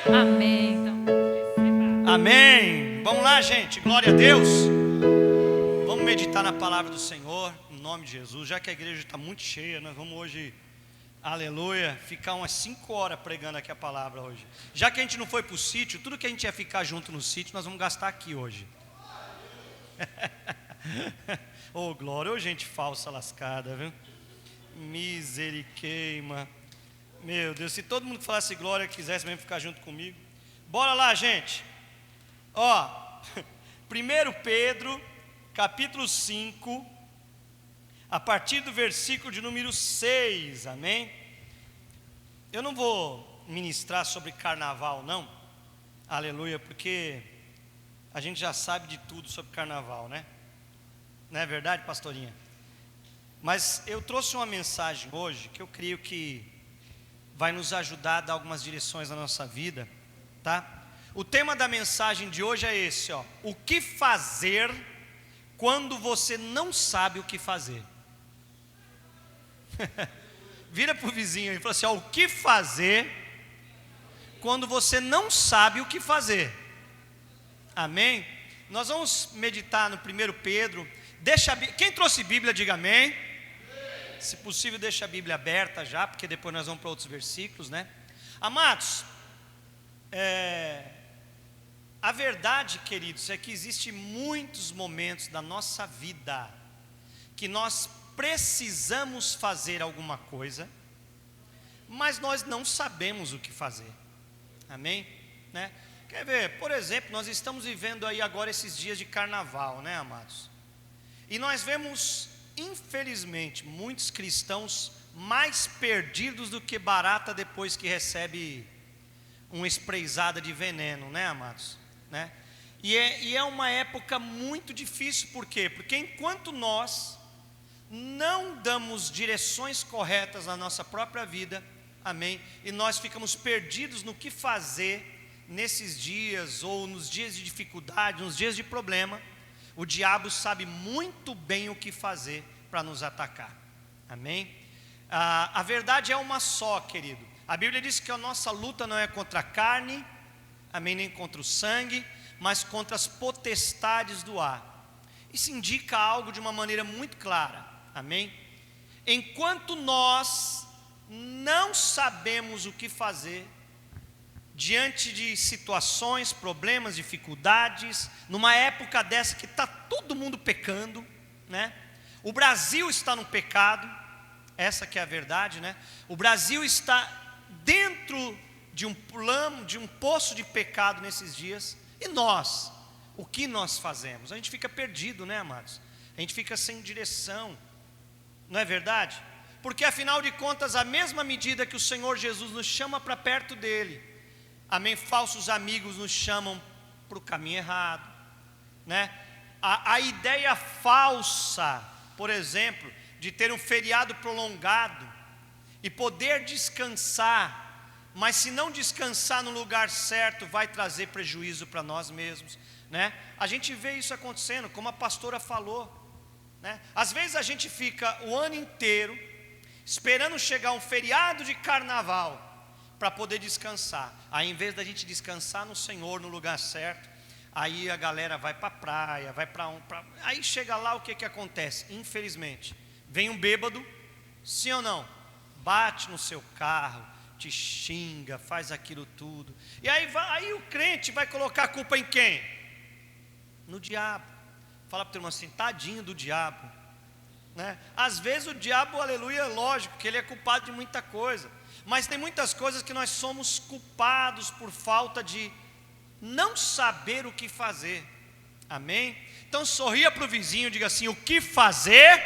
Amém. Então, Amém. Vamos lá, gente. Glória a Deus. Vamos meditar na palavra do Senhor, em nome de Jesus. Já que a igreja está muito cheia, nós vamos hoje, aleluia, ficar umas 5 horas pregando aqui a palavra hoje. Já que a gente não foi para o sítio, tudo que a gente ia ficar junto no sítio, nós vamos gastar aqui hoje. Oh, glória. Ô, gente falsa lascada, viu? Miseriqueima. Meu Deus, se todo mundo que falasse glória quisesse mesmo ficar junto comigo. Bora lá, gente. Ó, 1 Pedro, capítulo 5, a partir do versículo de número 6, amém? Eu não vou ministrar sobre carnaval, não, aleluia, porque a gente já sabe de tudo sobre carnaval, né? Não é verdade, pastorinha? Mas eu trouxe uma mensagem hoje que eu creio que vai nos ajudar a dar algumas direções na nossa vida, tá? O tema da mensagem de hoje é esse, ó: o que fazer quando você não sabe o que fazer? Vira para o vizinho e fala assim, ó: o que fazer quando você não sabe o que fazer? Amém? Nós vamos meditar no 1 Pedro. Quem trouxe Bíblia, diga amém. Se possível, deixa a Bíblia aberta já, porque depois nós vamos para outros versículos, né? Amados, a verdade, queridos, é que existem muitos momentos da nossa vida que nós precisamos fazer alguma coisa, mas nós não sabemos o que fazer. Amém? Né? Quer ver? Por exemplo, nós estamos vivendo aí agora esses dias de carnaval, né, amados? E nós vemos, infelizmente, muitos cristãos mais perdidos do que barata depois que recebe uma espreizada de veneno, né, amados? Né? E é uma época muito difícil, por quê? Porque enquanto nós não damos direções corretas na nossa própria vida, amém? E nós ficamos perdidos no que fazer nesses dias, ou nos dias de dificuldade, nos dias de problema, o diabo sabe muito bem o que fazer para nos atacar, amém? A verdade é uma só, querido. A Bíblia diz que a nossa luta não é contra a carne, amém, nem contra o sangue, mas contra as potestades do ar. Isso indica algo de uma maneira muito clara, amém? Enquanto nós não sabemos o que fazer diante de situações, problemas, dificuldades, numa época dessa que está todo mundo pecando, né? O Brasil está no pecado, essa que é a verdade, né? O Brasil está dentro de um plano, de um poço de pecado nesses dias. E nós, o que nós fazemos? A gente fica perdido, né, amados? A gente fica sem direção, não é verdade? Porque afinal de contas, a mesma medida que o Senhor Jesus nos chama para perto dele, amém, falsos amigos nos chamam para o caminho errado, né? A ideia falsa, por exemplo, de ter um feriado prolongado e poder descansar, mas se não descansar no lugar certo, vai trazer prejuízo para nós mesmos, né? A gente vê isso acontecendo, como a pastora falou, né? Às vezes a gente fica o ano inteiro esperando chegar um feriado de carnaval para poder descansar. Aí, em vez da gente descansar no Senhor, no lugar certo, aí a galera vai para a praia, vai para aí chega lá, o que acontece? Infelizmente, vem um bêbado, sim ou não? Bate no seu carro, te xinga, faz aquilo tudo. E aí o crente vai colocar a culpa em quem? No diabo. Fala para o irmão assim, tadinho do diabo, né? Às vezes o diabo, aleluia, lógico que ele é culpado de muita coisa, mas tem muitas coisas que nós somos culpados por falta de não saber o que fazer, amém? Então sorria para o vizinho, diga assim, o que fazer?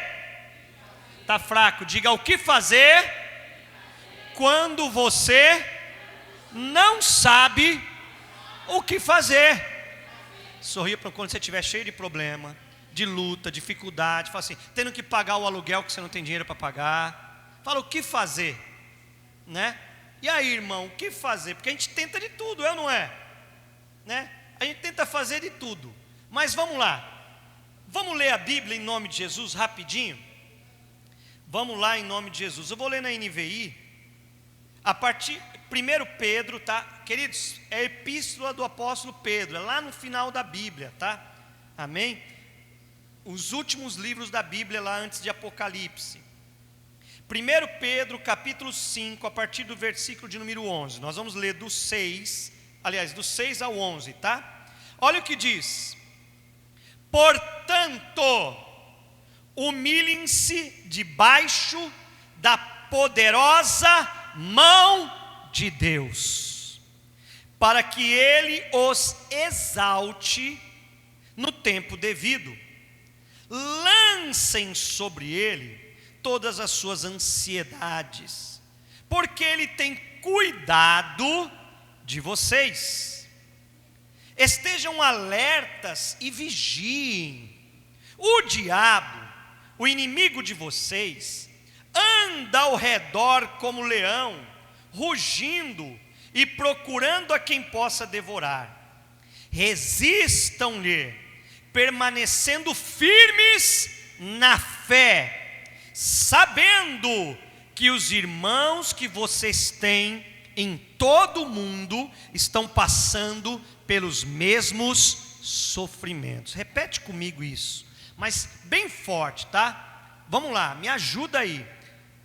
Está fraco, diga o que fazer quando você não sabe o que fazer. Sorria para quando você estiver cheio de problema, de luta, dificuldade, fala assim, tendo que pagar o aluguel que você não tem dinheiro para pagar. Fala o que fazer, né? E aí, irmão, o que fazer? Porque a gente tenta de tudo, é ou não é? Né? A gente tenta fazer de tudo. Mas vamos lá. Vamos ler a Bíblia em nome de Jesus rapidinho? Vamos lá em nome de Jesus. Eu vou ler na NVI. A partir 1 Pedro, tá? Queridos, é a epístola do apóstolo Pedro, é lá no final da Bíblia, tá? Amém? Os últimos livros da Bíblia lá antes de Apocalipse. 1 Pedro capítulo 5, a partir do versículo de número 11. Nós vamos ler do 6 ao 11, tá? Olha o que diz: portanto, humilhem-se debaixo da poderosa mão de Deus, para que Ele os exalte no tempo devido. Lancem sobre Ele todas as suas ansiedades, porque Ele tem cuidado de vocês. Estejam alertas e vigiem. O diabo, o inimigo de vocês, anda ao redor como leão, rugindo e procurando a quem possa devorar. Resistam-lhe, permanecendo firmes na fé, sabendo que os irmãos que vocês têm em todo o mundo estão passando pelos mesmos sofrimentos. Repete comigo isso, mas bem forte, tá? Vamos lá, me ajuda aí.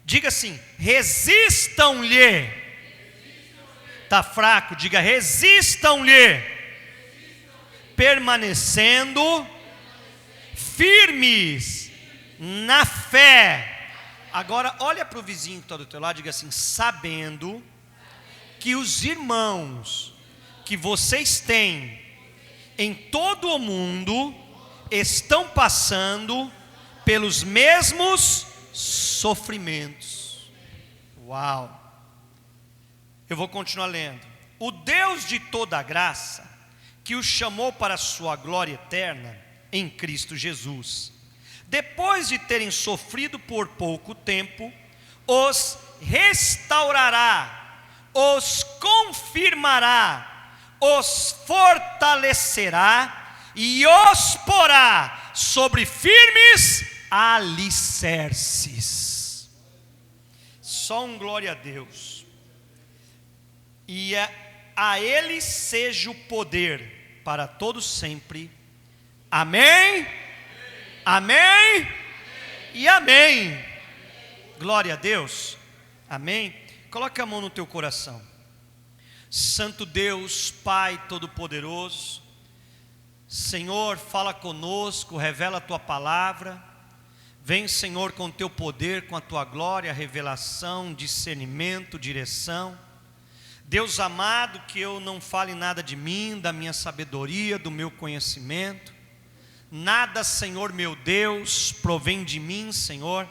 Diga assim: resistam-lhe. Está fraco, diga: resistam-lhe, permanecendo firmes na fé. Agora olha para o vizinho que está do teu lado, diga assim: sabendo que os irmãos que vocês têm em todo o mundo estão passando pelos mesmos sofrimentos. Uau! Eu vou continuar lendo. O Deus de toda a graça, que os chamou para a sua glória eterna em Cristo Jesus, depois de terem sofrido por pouco tempo, os restaurará, os confirmará, os fortalecerá e os porá sobre firmes alicerces. Só um glória a Deus. E a Ele seja o poder para todos sempre. Amém? Amém? E amém. Glória a Deus. Amém. Coloca a mão no teu coração. Santo Deus, Pai Todo-Poderoso, Senhor, fala conosco, revela a Tua palavra. Vem, Senhor, com o Teu poder, com a Tua glória, revelação, discernimento, direção. Deus amado, que eu não fale nada de mim, da minha sabedoria, do meu conhecimento. Nada, Senhor meu Deus, provém de mim, Senhor,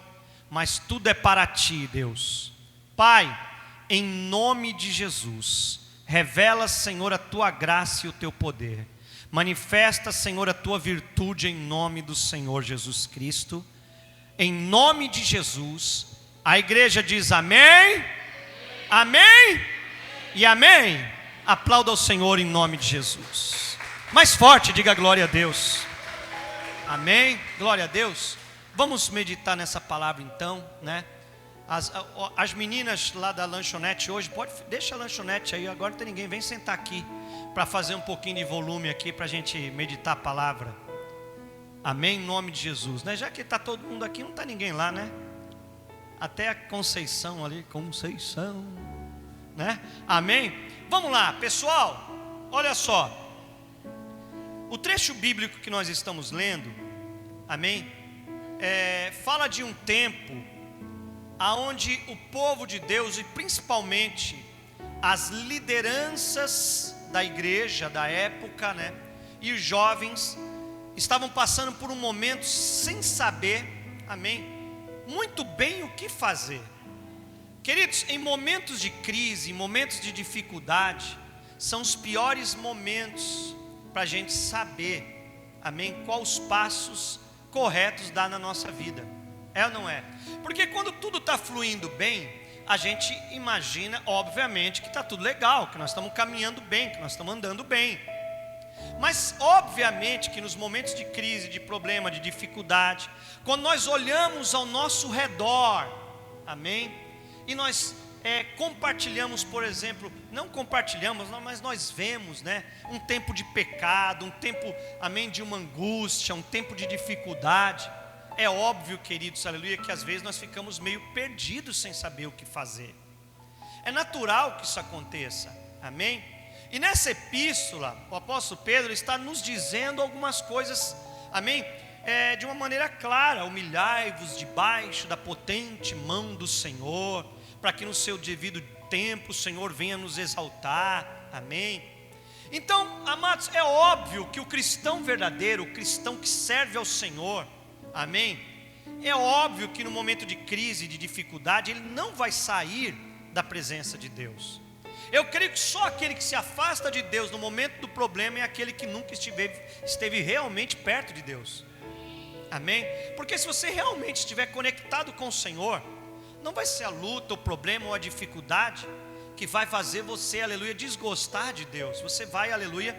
mas tudo é para Ti, Deus. Pai, em nome de Jesus, revela, Senhor, a Tua graça e o Teu poder. Manifesta, Senhor, a Tua virtude em nome do Senhor Jesus Cristo. Em nome de Jesus, a igreja diz amém, amém e amém. Aplauda ao Senhor em nome de Jesus. Mais forte, diga glória a Deus. Amém, glória a Deus. Vamos meditar nessa palavra então, né? As meninas lá da lanchonete hoje, deixa a lanchonete aí, agora não tem ninguém, vem sentar aqui para fazer um pouquinho de volume aqui para a gente meditar a palavra. Amém, em nome de Jesus, né? Já que está todo mundo aqui, não está ninguém lá, né? Até a Conceição ali, Conceição, né? Amém? Vamos lá, pessoal, olha só. O trecho bíblico que nós estamos lendo, amém? Fala de um tempo aonde o povo de Deus, e principalmente as lideranças da igreja da época, né, e os jovens estavam passando por um momento sem saber, amém, muito bem o que fazer. Queridos, em momentos de crise, em momentos de dificuldade, são os piores momentos para a gente saber, amém, quais os passos corretos dar na nossa vida. É ou não é? Porque quando tudo está fluindo bem, a gente imagina, obviamente, que está tudo legal, que nós estamos caminhando bem, que nós estamos andando bem. Mas obviamente que nos momentos de crise, de problema, de dificuldade, quando nós olhamos ao nosso redor, amém, e nós compartilhamos, por exemplo, não compartilhamos, não, mas nós vemos, né, um tempo de pecado, um tempo, amém, de uma angústia, um tempo de dificuldade. É óbvio, queridos, aleluia, que às vezes nós ficamos meio perdidos sem saber o que fazer. É natural que isso aconteça, amém? E nessa epístola, o apóstolo Pedro está nos dizendo algumas coisas, amém? De uma maneira clara: humilhai-vos debaixo da potente mão do Senhor, para que no seu devido tempo o Senhor venha nos exaltar, amém? Então, amados, é óbvio que o cristão verdadeiro, o cristão que serve ao Senhor, amém? É óbvio que no momento de crise, de dificuldade, ele não vai sair da presença de Deus. Eu creio que só aquele que se afasta de Deus no momento do problema é aquele que nunca esteve realmente perto de Deus, amém? Porque se você realmente estiver conectado com o Senhor, não vai ser a luta, o problema ou a dificuldade que vai fazer você, aleluia, desgostar de Deus. Você vai, aleluia,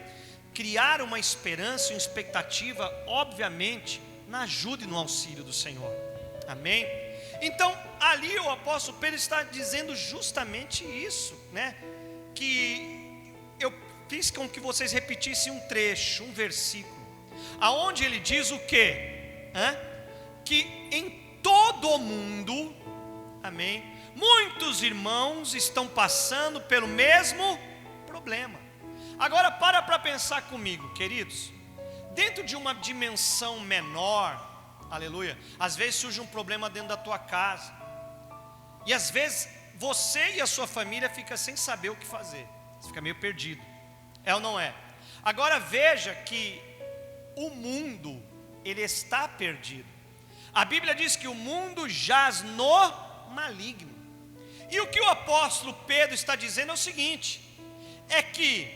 criar uma esperança, uma expectativa, obviamente, na ajuda e no auxílio do Senhor, amém? Então, ali o apóstolo Pedro está dizendo justamente isso, né? Que eu fiz com que vocês repetissem um trecho, um versículo, aonde ele diz o quê? Que em todo o mundo, amém, muitos irmãos estão passando pelo mesmo problema. Agora para pensar comigo, queridos. Dentro de uma dimensão menor, aleluia, às vezes surge um problema dentro da tua casa, e às vezes você e a sua família fica sem saber o que fazer. Você fica meio perdido, é ou não é? Agora veja que o mundo, ele está perdido. A Bíblia diz que o mundo jaz no maligno. E o que o apóstolo Pedro está dizendo é o seguinte: é que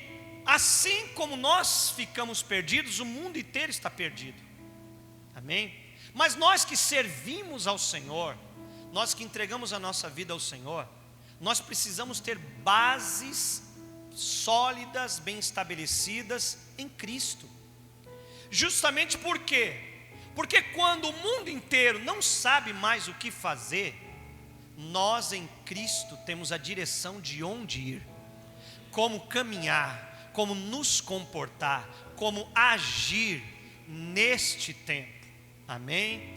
assim como nós ficamos perdidos, o mundo inteiro está perdido, amém? Mas nós que servimos ao Senhor, nós que entregamos a nossa vida ao Senhor, nós precisamos ter bases sólidas, bem estabelecidas em Cristo. Justamente por quê? Porque quando o mundo inteiro não sabe mais o que fazer, nós em Cristo temos a direção de onde ir, como caminhar, como nos comportar, como agir neste tempo, amém?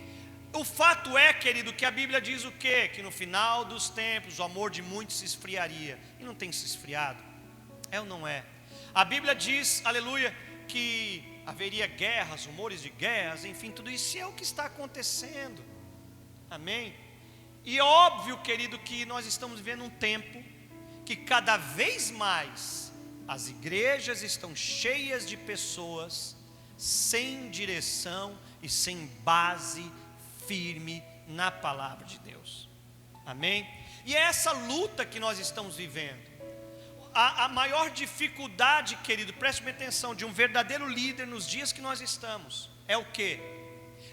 O fato é, querido, que a Bíblia diz o quê? Que no final dos tempos o amor de muitos se esfriaria, e não tem se esfriado, é ou não é? A Bíblia diz, aleluia, que haveria guerras, rumores de guerras, enfim, tudo isso é o que está acontecendo, amém? E é óbvio, querido, que nós estamos vivendo um tempo que cada vez mais as igrejas estão cheias de pessoas sem direção e sem base firme na palavra de Deus, amém? E é essa luta que nós estamos vivendo. A maior dificuldade, querido, preste bem atenção, de um verdadeiro líder nos dias que nós estamos, é o quê?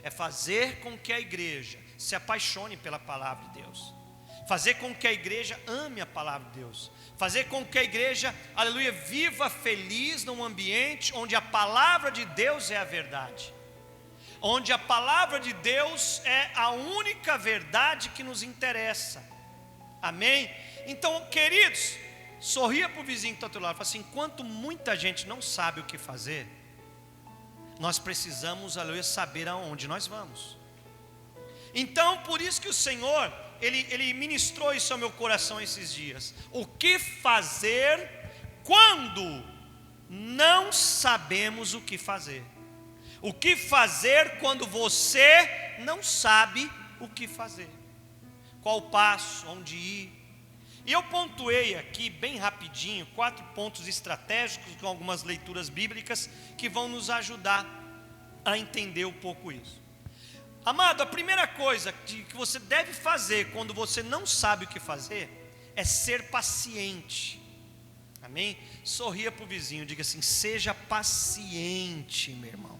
É fazer com que a igreja se apaixone pela palavra de Deus, fazer com que a igreja ame a palavra de Deus, fazer com que a igreja, aleluia, viva feliz num ambiente onde a palavra de Deus é a verdade, onde a palavra de Deus é a única verdade que nos interessa, amém? Então, queridos, sorria para o vizinho que está ao teu lado, fala assim: enquanto muita gente não sabe o que fazer, nós precisamos, aleluia, saber aonde nós vamos. Então, por isso que o Senhor, Ele ministrou isso ao meu coração esses dias. O que fazer quando não sabemos o que fazer? O que fazer quando você não sabe o que fazer? Qual passo, onde ir? E eu pontuei aqui bem rapidinho 4 pontos estratégicos com algumas leituras bíblicas que vão nos ajudar a entender um pouco isso. Amado, a primeira coisa que você deve fazer quando você não sabe o que fazer é ser paciente, amém? Sorria para o vizinho, diga assim: seja paciente, meu irmão.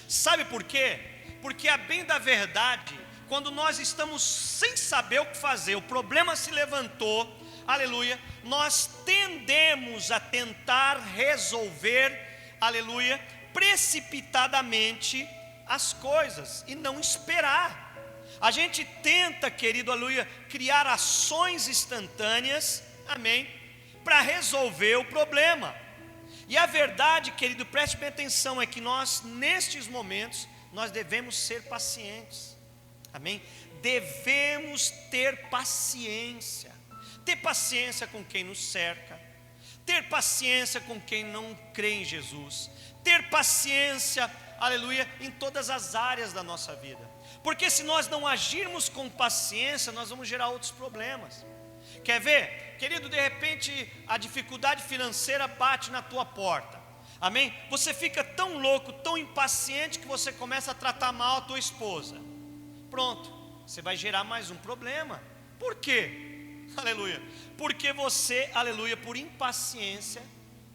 Sabe por quê? Porque a bem da verdade, quando nós estamos sem saber o que fazer, o problema se levantou, aleluia, nós tendemos a tentar resolver, aleluia, precipitadamente as coisas e não esperar. A gente tenta, querido, aleluia, criar ações instantâneas, amém, para resolver o problema. E a verdade, querido, preste bem atenção, é que nós, nestes momentos, nós devemos ser pacientes, amém? Devemos ter paciência com quem nos cerca, ter paciência com quem não crê em Jesus, ter paciência, aleluia, em todas as áreas da nossa vida. Porque se nós não agirmos com paciência, nós vamos gerar outros problemas. Quer ver? Querido, de repente a dificuldade financeira bate na tua porta, amém? Você fica tão louco, tão impaciente, que você começa a tratar mal a tua esposa. Pronto, você vai gerar mais um problema. Por quê? Aleluia. Porque você, aleluia, por impaciência,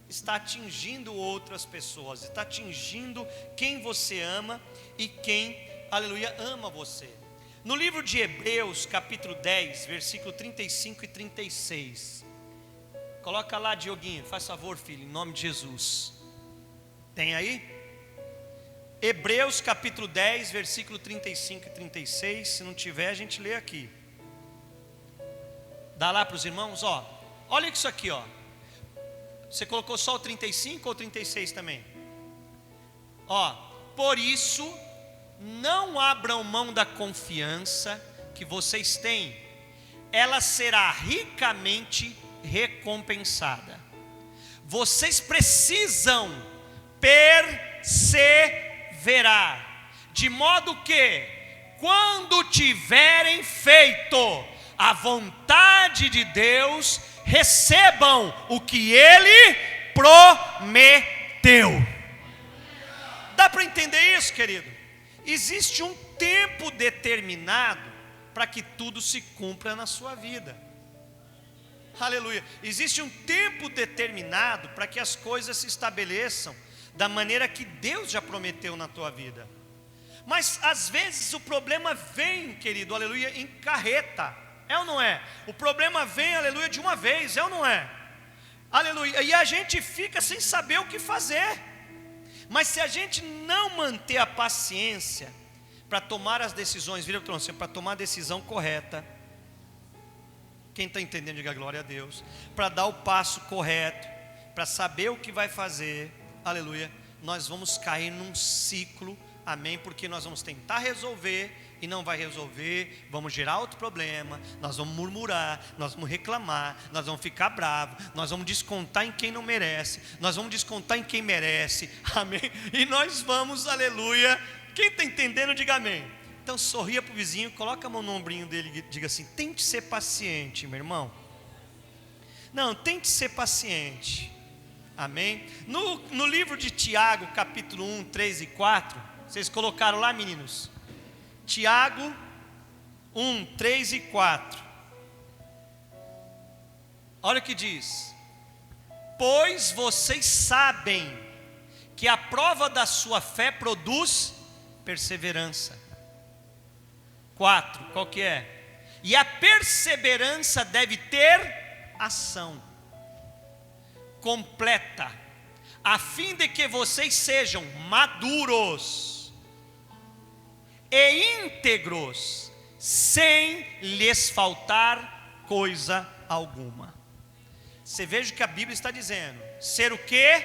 está atingindo outras pessoas, está atingindo quem você ama e quem, aleluia, ama você. No livro de Hebreus, capítulo 10, versículo 35 e 36. Coloca lá, Dioguinho, faz favor, filho, em nome de Jesus. Tem aí? Hebreus, capítulo 10, versículo 35 e 36. Se não tiver, a gente lê aqui. Dá lá para os irmãos, ó. Olha isso aqui, ó. Você colocou só o 35 ou 36 também? Ó, por isso, não abram mão da confiança que vocês têm, ela será ricamente recompensada. Vocês precisam perseverar, de modo que, quando tiverem feito a vontade de Deus, recebam o que Ele prometeu. Dá para entender isso, querido? Existe um tempo determinado para que tudo se cumpra na sua vida. Aleluia. Existe um tempo determinado para que as coisas se estabeleçam da maneira que Deus já prometeu na tua vida. Mas às vezes o problema vem, querido, aleluia, em carreta. É ou não é? O problema vem, aleluia, de uma vez, é ou não é? Aleluia. E a gente fica sem saber o que fazer. Mas se a gente não manter a paciência para tomar as decisões, vira para você, para tomar a decisão correta. Quem está entendendo, diga glória a Deus. Para dar o passo correto, para saber o que vai fazer, aleluia, nós vamos cair num ciclo, amém? Porque nós vamos tentar resolver e não vai resolver, vamos gerar outro problema, nós vamos murmurar, nós vamos reclamar, nós vamos ficar bravos, nós vamos descontar em quem não merece, nós vamos descontar em quem merece, amém? E nós vamos, aleluia, quem está entendendo, diga amém. Então sorria para o vizinho, coloca a mão no ombrinho dele e diga assim: tente ser paciente, meu irmão. Não, tente ser paciente, amém? No livro de Tiago, capítulo 1, 3 e 4, vocês colocaram lá, meninos? Tiago 1, 3 e 4. Olha o que diz: pois vocês sabem que a prova da sua fé produz perseverança. 4, qual que é? E a perseverança deve ter ação completa, a fim de que vocês sejam maduros e íntegros, sem lhes faltar coisa alguma. Você veja o que a Bíblia está dizendo: ser o quê?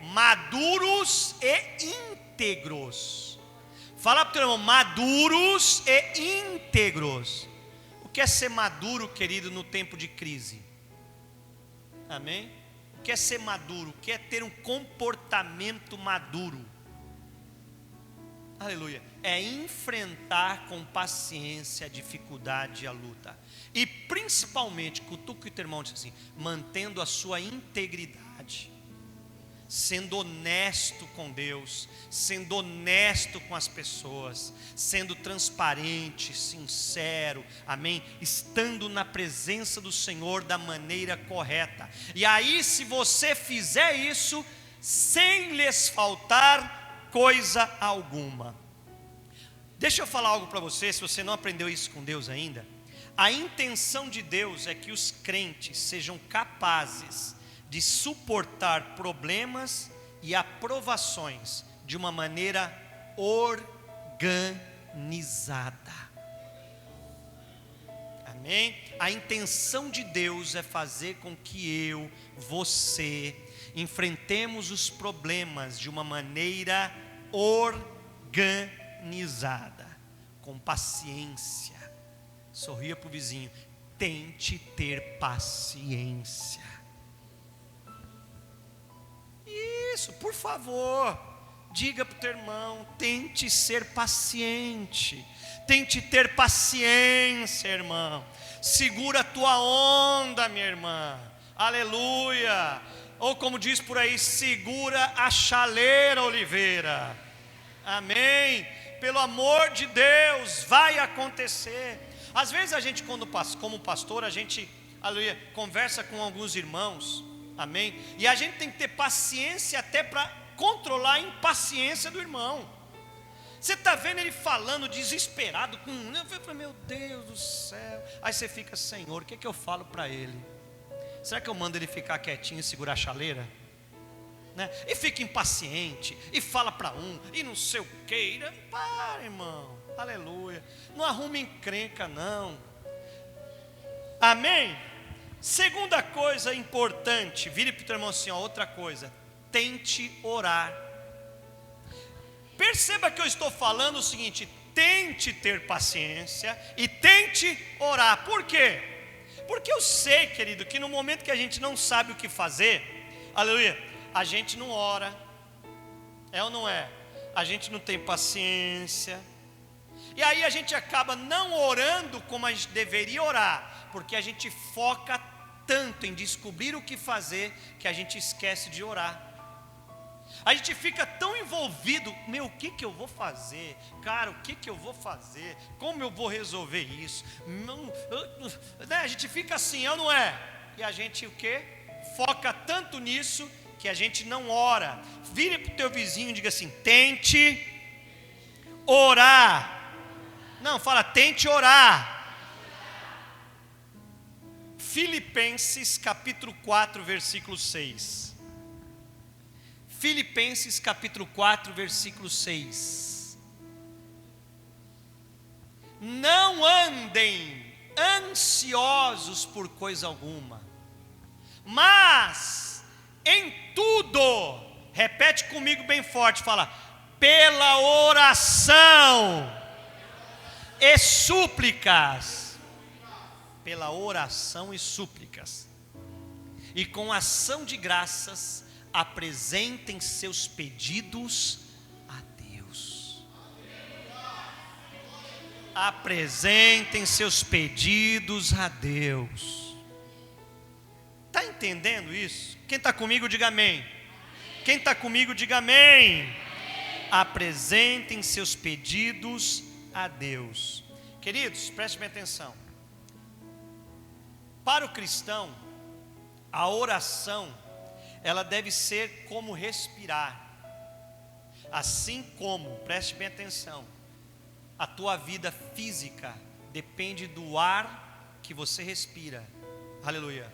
Maduros e íntegros. Fala para o teu irmão: maduros e íntegros. O que é ser maduro, querido, no tempo de crise? Amém? O que é ser maduro? O que é ter um comportamento maduro? Aleluia. É enfrentar com paciência a dificuldade e a luta. E principalmente, cutuca o teu irmão e diz assim: mantendo a sua integridade, sendo honesto com Deus, sendo honesto com as pessoas, sendo transparente, sincero, amém? Estando na presença do Senhor da maneira correta. E aí, se você fizer isso, sem lhes faltar coisa alguma. Deixa eu falar algo para você, se você não aprendeu isso com Deus ainda. A intenção de Deus é que os crentes sejam capazes de suportar problemas e aprovações de uma maneira organizada. Amém? A intenção de Deus é fazer com que você, enfrentemos os problemas de uma maneira organizada, com paciência. Sorria para o vizinho, tente ter paciência. Isso, por favor, diga para o teu irmão, tente ser paciente. Tente ter paciência, irmão. Segura a tua onda, minha irmã. Aleluia. Ou como diz por aí, segura a chaleira, Oliveira. Amém. Pelo amor de Deus, vai acontecer. Às vezes a gente, como pastor, a gente, aleluia, conversa com alguns irmãos. Amém. E a gente tem que ter paciência até para controlar a impaciência do irmão. Você está vendo ele falando desesperado, eu falei, meu Deus do céu. Aí você fica, Senhor, o que eu falo para ele? Será que eu mando ele ficar quietinho e segurar a chaleira? Né? E fica impaciente, e fala para e não sei o que. Para, irmão, aleluia. Não arrume encrenca, não. Amém? Segunda coisa importante, vire para o teu irmão assim, outra coisa, tente orar. Perceba que eu estou falando o seguinte, tente ter paciência e tente orar. Por quê? Porque eu sei, querido, que no momento que a gente não sabe o que fazer, aleluia, a gente não ora, é ou não é? A gente não tem paciência, e aí a gente acaba não orando como a gente deveria orar, porque a gente foca tanto em descobrir o que fazer, que a gente esquece de orar. A gente fica tão envolvido, o que eu vou fazer? Cara, o que eu vou fazer? Como eu vou resolver isso? A gente fica assim, ou não é? E a gente o quê? Foca tanto nisso, que a gente não ora. Vire para o teu vizinho e diga assim, tente orar. Não, fala, tente orar. Filipenses capítulo 4, versículo 6. Filipenses capítulo 4, versículo 6. Não andem ansiosos por coisa alguma, mas em tudo, repete comigo bem forte, fala, pela oração e súplicas, pela oração e súplicas, e com ação de graças, apresentem seus pedidos a Deus. Apresentem seus pedidos a Deus. Está entendendo isso? Quem está comigo, diga amém. Quem está comigo, diga amém. Apresentem seus pedidos a Deus. Queridos, prestem bem atenção. Para o cristão, a oração, ela deve ser como respirar. Assim como, preste bem atenção, a tua vida física depende do ar que você respira. Aleluia.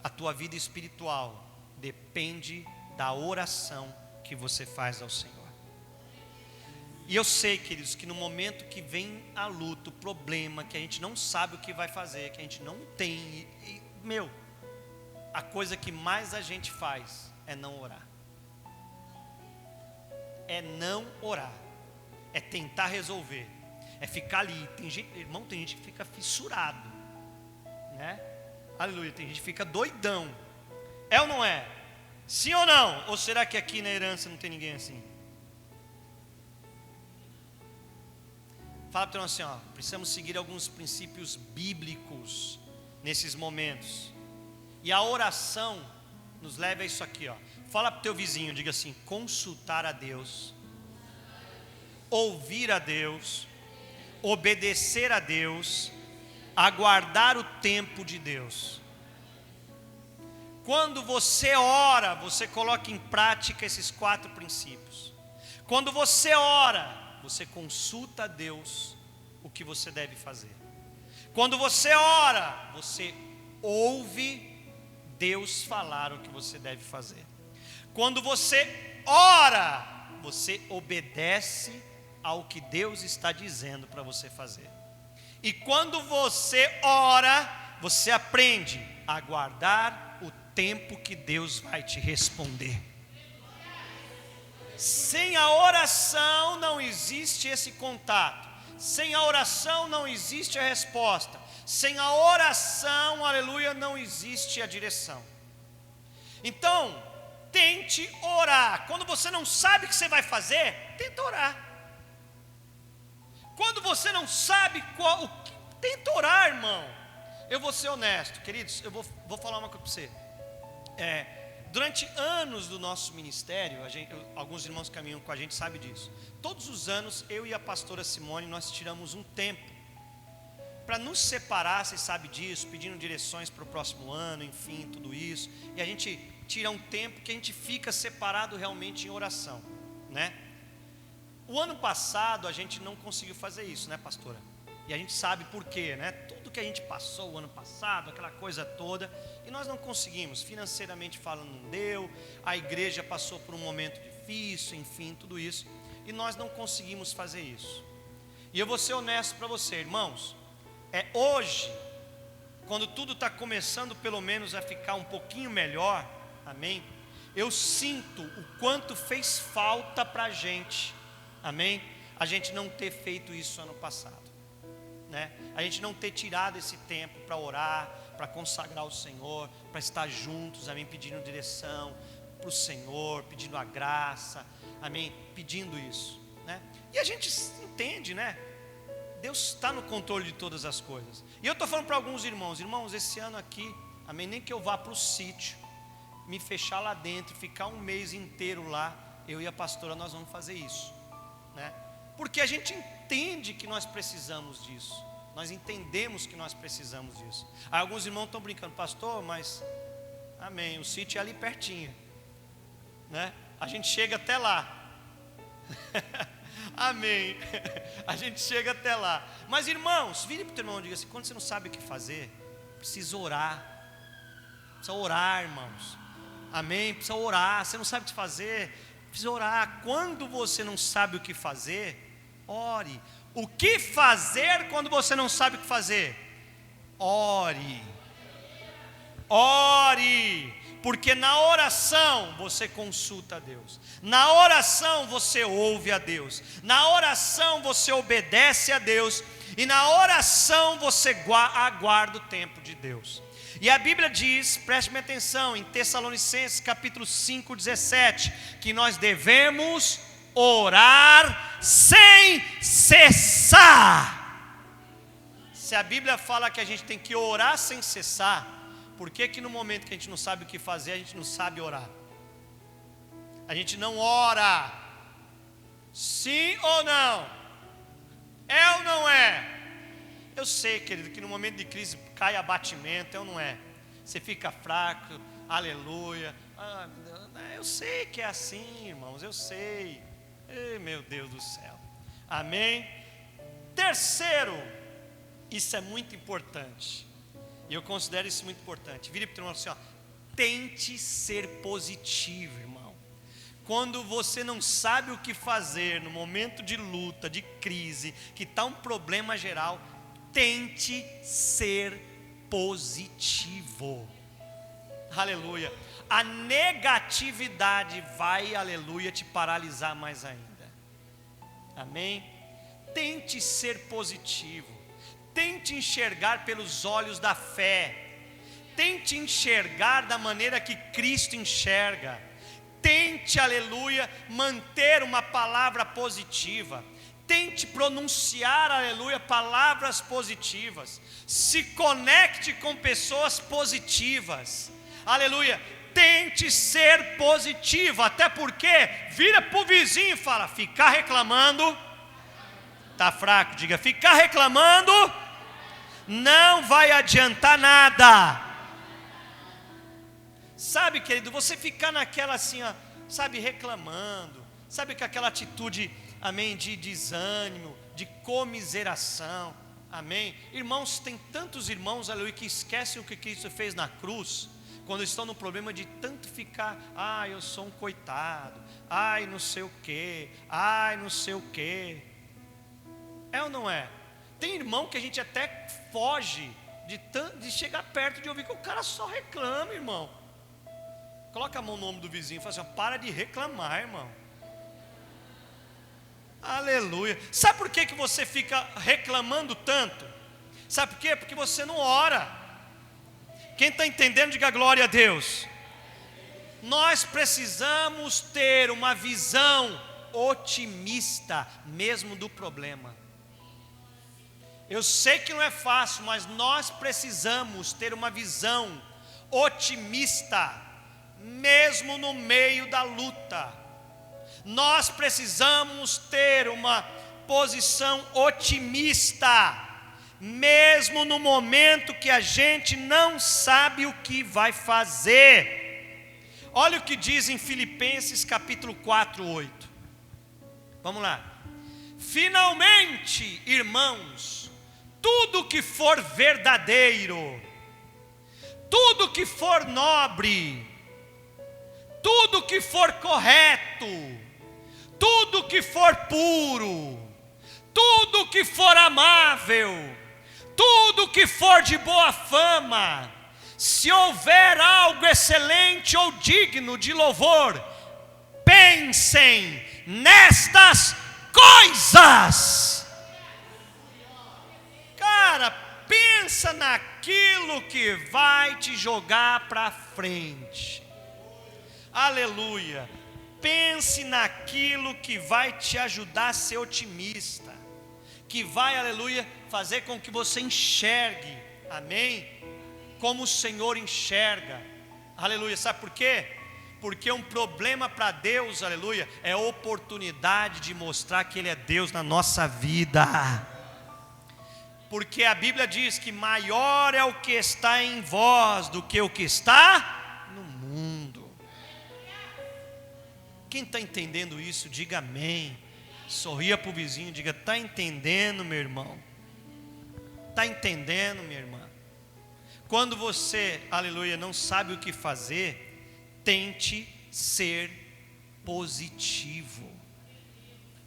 A tua vida espiritual depende da oração que você faz ao Senhor. E eu sei, queridos, que no momento que vem a luta, o problema, que a gente não sabe o que vai fazer, que a gente não tem, a coisa que mais a gente faz é não orar. É não orar. É tentar resolver. É ficar ali. Tem gente, irmão, tem gente que fica fissurado, né? Aleluia, tem gente que fica doidão. É ou não é? Sim ou não? Ou será que aqui na herança não tem ninguém assim? Fala para nós assim, precisamos seguir alguns princípios bíblicos nesses momentos. E a oração nos leva a isso aqui, Fala para o teu vizinho, diga assim, consultar a Deus, ouvir a Deus, obedecer a Deus, aguardar o tempo de Deus. Quando você ora, você coloca em prática esses 4 princípios. Quando você ora, você consulta a Deus o que você deve fazer. Quando você ora, você ouve Deus falar o que você deve fazer. Quando você ora, você obedece ao que Deus está dizendo para você fazer. E quando você ora, você aprende a aguardar o tempo que Deus vai te responder. Sem a oração não existe esse contato. Sem a oração não existe a resposta. Sem a oração, aleluia, não existe a direção. Então, tente orar. Quando você não sabe o que você vai fazer, tenta orar. Quando você não sabe tenta orar, irmão. Eu vou ser honesto, queridos, eu vou falar uma coisa para você. Durante anos do nosso ministério, alguns irmãos que caminham com a gente sabem disso. Todos os anos, eu e a pastora Simone, nós tiramos um tempo para nos separar, vocês sabem disso, pedindo direções para o próximo ano, enfim, tudo isso. E a gente tira um tempo que a gente fica separado realmente em oração, né? O ano passado a gente não conseguiu fazer isso, né, pastora? E a gente sabe por quê, né? Tudo que a gente passou o ano passado, aquela coisa toda, e nós não conseguimos, financeiramente falando não deu, a igreja passou por um momento difícil, enfim, tudo isso, e nós não conseguimos fazer isso. E eu vou ser honesto para você, irmãos, hoje, quando tudo está começando pelo menos a ficar um pouquinho melhor, amém? Eu sinto o quanto fez falta para a gente, amém? A gente não ter feito isso ano passado. Né? A gente não ter tirado esse tempo para orar, para consagrar o Senhor, para estar juntos, amém, pedindo direção para o Senhor, pedindo a graça, amém, pedindo isso, né? E a gente entende, né? Deus está no controle de todas as coisas. E eu estou falando para alguns irmãos, esse ano aqui, amém, nem que eu vá para o sítio, me fechar lá dentro, ficar um mês inteiro lá, eu e a pastora nós vamos fazer isso, né? Porque a gente entende que nós precisamos disso. Nós entendemos que nós precisamos disso. Aí alguns irmãos estão brincando, pastor, mas amém, o sítio é ali pertinho, né? A gente chega até lá. Amém. A gente chega até lá. Mas irmãos, vire para o teu irmão e diga assim: quando você não sabe o que fazer, precisa orar. Precisa orar, irmãos. Amém, precisa orar. Você não sabe o que fazer, precisa orar. Quando você não sabe o que fazer, ore. O que fazer quando você não sabe o que fazer? Ore. Ore. Porque na oração você consulta a Deus. Na oração você ouve a Deus. Na oração você obedece a Deus. E na oração você aguarda o tempo de Deus. E a Bíblia diz, preste-me atenção, em Tessalonicenses capítulo 5, 17, que nós devemos orar sem cessar. Se a Bíblia fala que a gente tem que orar sem cessar, por que que no momento que a gente não sabe o que fazer, a gente não sabe orar? A gente não ora. Sim ou não? É ou não é? Eu sei, querido, que no momento de crise cai abatimento, é ou não é? Você fica fraco, aleluia. Eu sei que é assim, irmãos, eu sei. Ei, meu Deus do céu. Amém? Terceiro, isso é muito importante. E eu considero isso muito importante. Vire para o irmão assim, ó, tente ser positivo, irmão. Quando você não sabe o que fazer, no momento de luta, de crise, que está um problema geral, tente ser positivo. Aleluia. A negatividade vai, aleluia, te paralisar mais ainda. Amém? Tente ser positivo. Tente enxergar pelos olhos da fé. Tente enxergar da maneira que Cristo enxerga. Tente, aleluia, manter uma palavra positiva. Tente pronunciar, aleluia, palavras positivas. Se conecte com pessoas positivas. Aleluia. Tente ser positivo. Até porque, vira para o vizinho e fala: ficar reclamando, está fraco. Diga: ficar reclamando não vai adiantar nada. Sabe, querido, você ficar naquela assim, ó, sabe, reclamando, sabe, com aquela atitude, amém, de desânimo, de comiseração, amém. Irmãos, tem tantos irmãos, aleluia, que esquecem o que Cristo fez na cruz, quando estão no problema de tanto ficar, eu sou um coitado, não sei o que, não sei o que. É ou não é? Tem irmão que a gente até foge de chegar perto de ouvir que o cara só reclama, irmão. Coloca a mão no ombro do vizinho e fala assim: para de reclamar, irmão. Aleluia. Sabe por que você fica reclamando tanto? Sabe por quê? Porque você não ora. Quem está entendendo, diga glória a Deus. Nós precisamos ter uma visão otimista, mesmo do problema. Eu sei que não é fácil, mas nós precisamos ter uma visão otimista, mesmo no meio da luta. Nós precisamos ter uma posição otimista, mesmo no momento que a gente não sabe o que vai fazer. Olha o que diz em Filipenses capítulo 4:8. Vamos lá. Finalmente, irmãos, tudo que for verdadeiro, tudo que for nobre, tudo que for correto, tudo que for puro, tudo que for amável, tudo que for de boa fama, se houver algo excelente ou digno de louvor, pensem nestas coisas. Cara, pensa naquilo que vai te jogar para frente. Aleluia. Pense naquilo que vai te ajudar a ser otimista, que vai, aleluia, fazer com que você enxergue, amém? Como o Senhor enxerga, aleluia. Sabe por quê? Porque um problema para Deus, aleluia, é oportunidade de mostrar que Ele é Deus na nossa vida. Porque a Bíblia diz que maior é o que está em vós do que o que está no mundo. Quem está entendendo isso, diga amém. Sorria para o vizinho, diga: está entendendo, meu irmão? Está entendendo, minha irmã? Quando você, aleluia, não sabe o que fazer, tente ser positivo.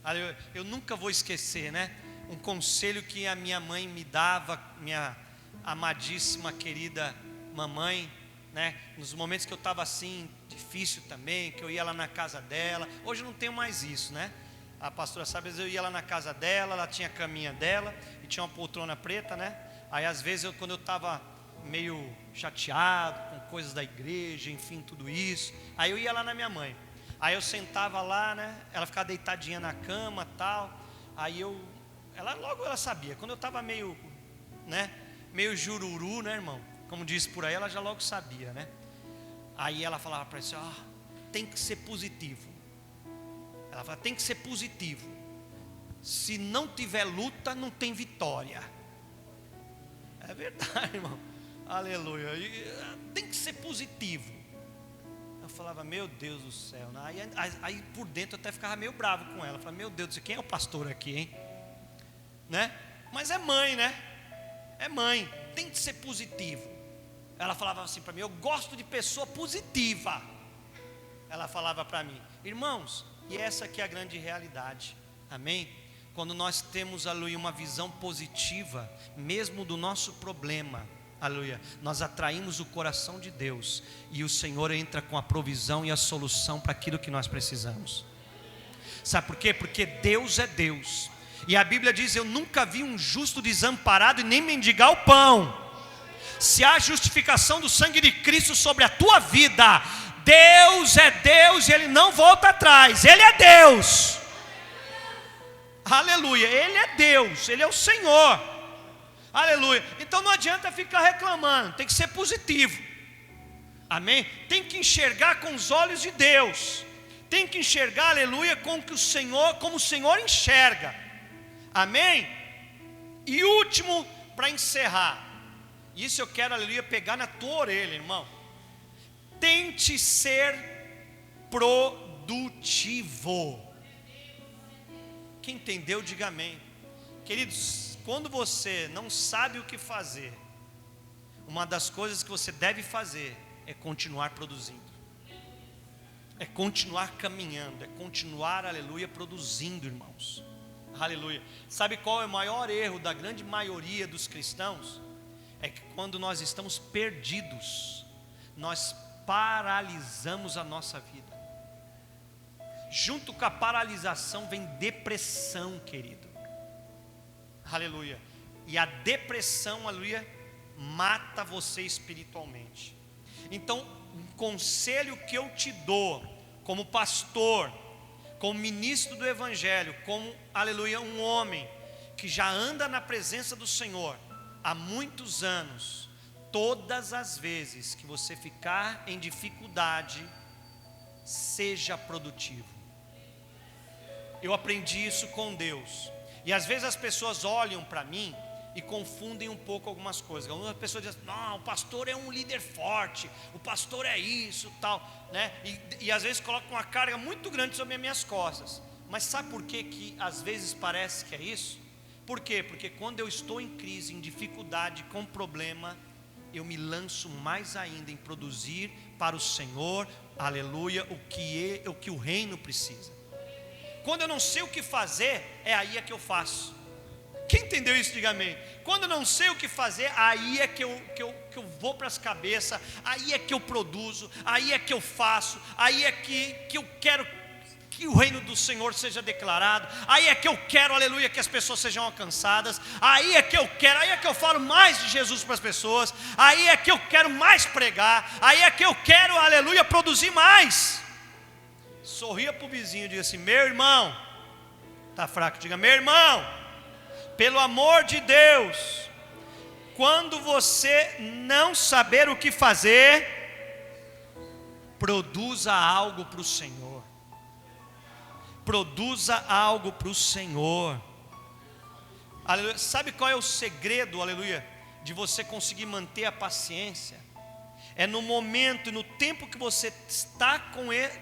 Aleluia. Eu nunca vou esquecer, né? Um conselho que a minha mãe me dava, minha amadíssima, querida mamãe, né? Nos momentos que eu estava assim, difícil também, que eu ia lá na casa dela. Hoje eu não tenho mais isso, né? A pastora sabe, eu ia lá na casa dela, ela tinha a caminha dela e tinha uma poltrona preta, né? Aí às vezes quando eu estava meio chateado com coisas da igreja, enfim, tudo isso, aí eu ia lá na minha mãe. Aí eu sentava lá, né? Ela ficava deitadinha na cama, tal. Aí ela sabia. Quando eu estava meio, né? Meio jururu, né, irmão? Como diz por aí, ela já logo sabia, né? Aí ela falava para ele assim: tem que ser positivo. Ela fala: tem que ser positivo. Se não tiver luta, não tem vitória. É verdade, irmão. Aleluia. Tem que ser positivo. Eu falava: meu Deus do céu. Aí por dentro eu até ficava meio bravo com ela. Eu falava: meu Deus do céu, quem é o pastor aqui, hein? Né? Mas é mãe, né? É mãe. Tem que ser positivo. Ela falava assim para mim: eu gosto de pessoa positiva. Ela falava para mim, irmãos, e essa aqui é a grande realidade, amém? Quando nós temos, aleluia, uma visão positiva, mesmo do nosso problema, aleluia, nós atraímos o coração de Deus, e o Senhor entra com a provisão e a solução para aquilo que nós precisamos. Sabe por quê? Porque Deus é Deus, e a Bíblia diz: eu nunca vi um justo desamparado e nem mendigar o pão. Se há justificação do sangue de Cristo sobre a tua vida, Deus é Deus e Ele não volta atrás. Ele é Deus. Aleluia. Ele é Deus, Ele é o Senhor. Aleluia. Então não adianta ficar reclamando, tem que ser positivo. Amém? Tem que enxergar com os olhos de Deus. Tem que enxergar, aleluia, como o Senhor enxerga. Amém? E último, para encerrar, isso eu quero, aleluia, pegar na tua orelha, irmão. Tente ser produtivo. Quem entendeu, diga amém. Queridos, quando você não sabe o que fazer, uma das coisas que você deve fazer é continuar produzindo. É continuar caminhando, é continuar, aleluia, produzindo, irmãos. Aleluia. Sabe qual é o maior erro da grande maioria dos cristãos? É que quando nós estamos perdidos, nós paralisamos a nossa vida. Junto com a paralisação vem depressão, querido. Aleluia. E a depressão, aleluia, mata você espiritualmente. Então, um conselho que eu te dou, como pastor, como ministro do Evangelho, como, aleluia, um homem que já anda na presença do Senhor há muitos anos, todas as vezes que você ficar em dificuldade, seja produtivo. Eu aprendi isso com Deus. E às vezes as pessoas olham para mim e confundem um pouco algumas coisas. Algumas pessoas dizem, não, o pastor é um líder forte, o pastor é isso, tal, né? E às vezes colocam uma carga muito grande sobre as minhas costas. Mas sabe por que às vezes parece que é isso? Por quê? Porque quando eu estou em crise, em dificuldade, com problema, eu me lanço mais ainda em produzir para o Senhor, aleluia, o que o reino precisa. Quando eu não sei o que fazer, é aí que eu faço. Quem entendeu isso, diga amém. Quando eu não sei o que fazer, aí é que eu vou para as cabeças, aí é que eu produzo, aí é que eu faço, aí é que eu quero que o reino do Senhor seja declarado, aí é que eu quero, aleluia, que as pessoas sejam alcançadas, aí é que eu falo mais de Jesus para as pessoas, aí é que eu quero mais pregar, aí é que eu quero, aleluia, produzir mais. Sorria para o vizinho e diga assim, meu irmão, está fraco, diga, meu irmão, pelo amor de Deus, quando você não saber o que fazer, produza algo para o Senhor. Produza algo para o Senhor. Aleluia. Sabe qual é o segredo, aleluia, de você conseguir manter a paciência? É no momento, no tempo que você está com ele,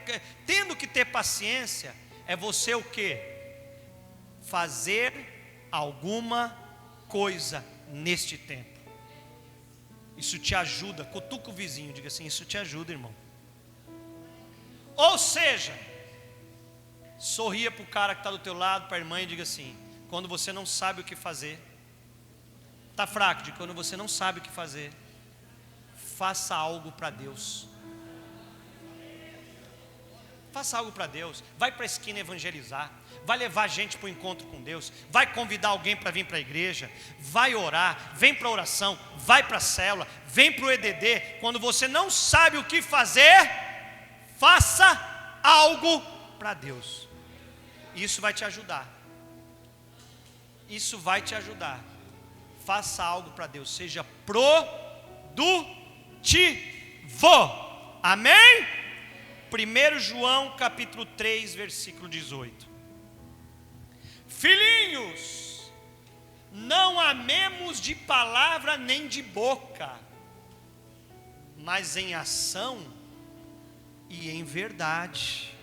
tendo que ter paciência, é você o quê? Fazer alguma coisa neste tempo. Isso te ajuda. Cutuca o vizinho, diga assim, isso te ajuda, irmão. Ou seja, sorria para o cara que está do teu lado, para a irmã, e diga assim, quando você não sabe o que fazer, está fraco, de quando você não sabe o que fazer, faça algo para Deus. Faça algo para Deus. Vai para a esquina evangelizar, vai levar gente para o encontro com Deus, vai convidar alguém para vir para a igreja, vai orar, vem para a oração, vai para a célula, vem para o EDD. Quando você não sabe o que fazer, faça algo para Deus. Isso vai te ajudar. Isso vai te ajudar. Faça algo para Deus. Seja produtivo. Amém? 1 João capítulo 3, versículo 18. Filhinhos, não amemos de palavra nem de boca, mas em ação e em verdade.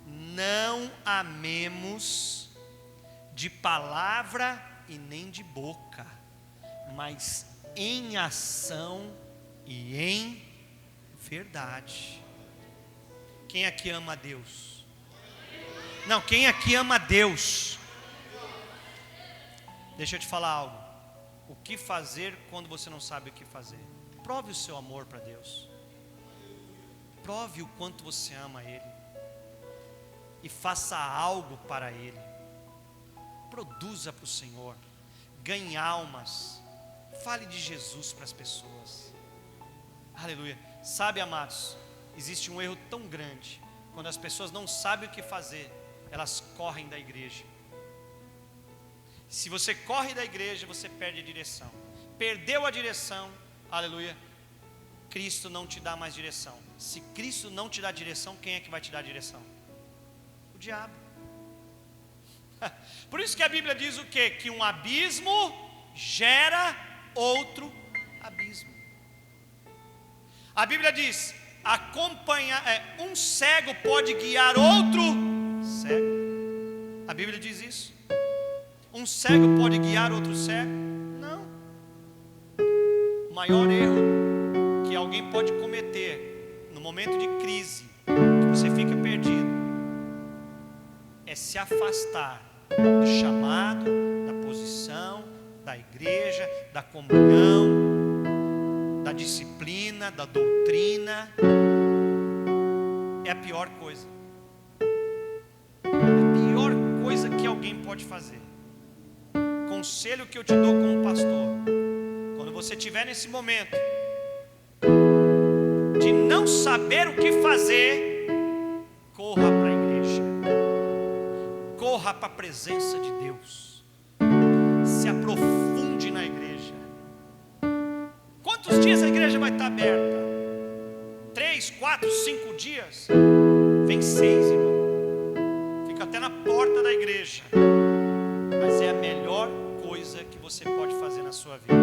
Não amemos de palavra e nem de boca, mas em ação e em verdade. Quem aqui ama a Deus? Não, quem aqui ama a Deus? Deixa eu te falar algo. O que fazer quando você não sabe o que fazer? Prove o seu amor para Deus. Prove o quanto você ama Ele. E faça algo para Ele. Produza para o Senhor. Ganhe almas. Fale de Jesus para as pessoas. Aleluia. Sabe, amados, existe um erro tão grande. Quando as pessoas não sabem o que fazer, elas correm da igreja. Se você corre da igreja, você perde a direção. Perdeu a direção, aleluia, Cristo não te dá mais direção. Se Cristo não te dá direção, quem é que vai te dar direção? O diabo. Por isso que a Bíblia diz o quê? Que um abismo gera outro abismo. A Bíblia diz, um cego pode guiar outro cego. A Bíblia diz isso. Um cego pode guiar outro cego? Não. O maior erro que alguém pode cometer no momento de crise, que você fica perdido, se afastar do chamado, da posição, da igreja, da comunhão, da disciplina, da doutrina. É a pior coisa. É a pior coisa que alguém pode fazer. Conselho que eu te dou como pastor: quando você estiver nesse momento de não saber o que fazer, corra para a igreja, corra para a presença de Deus, se aprofunde na igreja. Quantos dias a igreja vai estar aberta? 3, 4, 5 dias? Vem 6, irmão. Fica até na porta da igreja. Mas é a melhor coisa que você pode fazer na sua vida.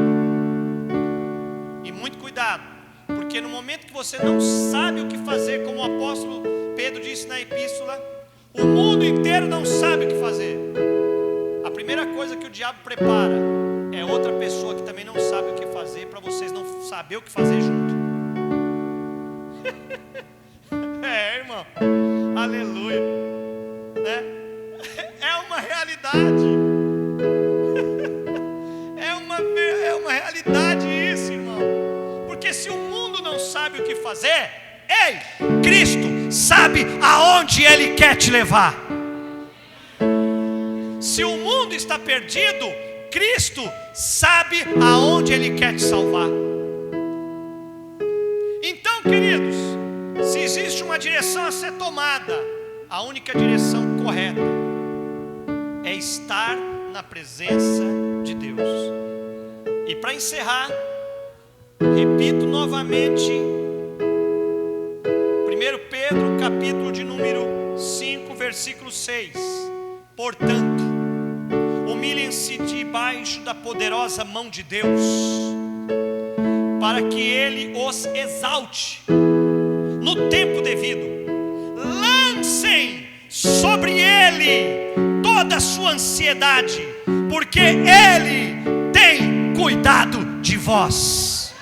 E muito cuidado, porque no momento que você não sabe o que fazer, como o apóstolo Pedro disse na epístola, o mundo inteiro não sabe o que fazer. A primeira coisa que o diabo prepara é outra pessoa que também não sabe o que fazer, para vocês não saber o que fazer junto. Irmão, aleluia, né? É uma realidade. É uma realidade isso, irmão. Porque se o mundo não sabe o que fazer, ei, Cristo sabe aonde Ele quer te levar. Se o mundo está perdido, Cristo sabe aonde Ele quer te salvar. Então, queridos, se existe uma direção a ser tomada, a única direção correta é estar na presença de Deus. E para encerrar, repito novamente, 1 Pedro, capítulo de número 5, versículo 6. Portanto, humilhem-se debaixo da poderosa mão de Deus, para que Ele os exalte no tempo devido. Lancem sobre Ele toda a sua ansiedade, porque Ele tem cuidado de vós.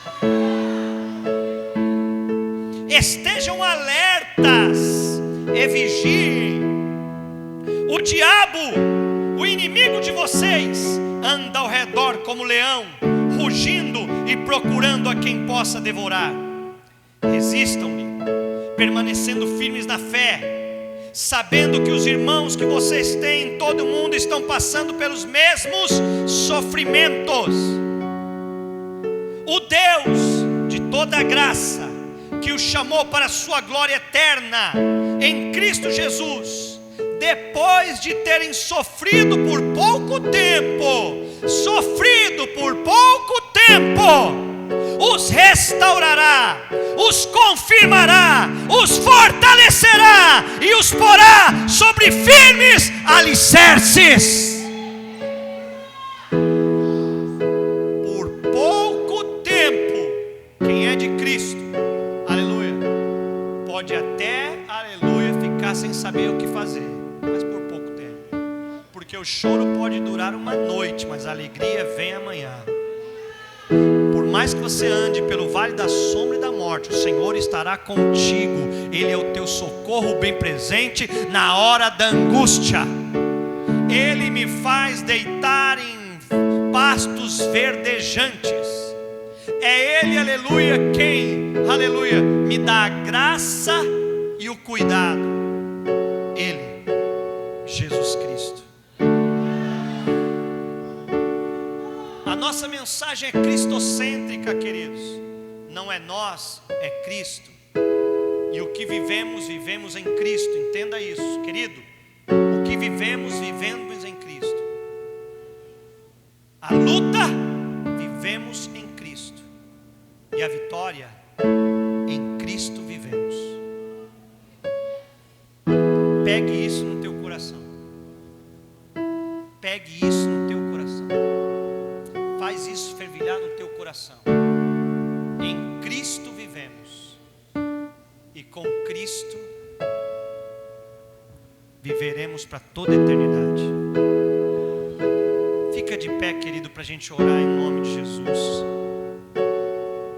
Estejam alertas e vigiem. O diabo, o inimigo de vocês, anda ao redor como leão, rugindo e procurando a quem possa devorar. Resistam-lhe, permanecendo firmes na fé, sabendo que os irmãos que vocês têm em todo o mundo estão passando pelos mesmos sofrimentos. O Deus de toda a graça, que o chamou para a sua glória eterna em Cristo Jesus, depois de terem sofrido por pouco tempo, os restaurará, os confirmará, os fortalecerá e os porá sobre firmes alicerces. Por pouco tempo, quem é de Cristo, aleluia, pode até, aleluia, ficar sem saber o que fazer, mas por pouco tempo, porque o choro pode durar uma noite, mas a alegria vem amanhã. Por mais que você ande pelo vale da sombra e da morte, o Senhor estará contigo. Ele é o teu socorro bem presente na hora da angústia. Ele me faz deitar em pastos verdejantes. É Ele, aleluia, quem, aleluia, me dá a graça e o cuidado. Ele, Jesus Cristo. A nossa mensagem é cristocêntrica, queridos. Não é nós, é Cristo. E o que vivemos, vivemos em Cristo. Entenda isso, querido. O que vivemos, vivemos em Cristo. A luta, vivemos em Cristo. E a vitória, em Cristo vivemos. Pegue isso no teu coração. Pegue isso no teu coração. Faz isso fervilhar no teu coração. Em Cristo vivemos, e com Cristo viveremos para toda a eternidade. Fica de pé, querido, para a gente orar em nome de Jesus.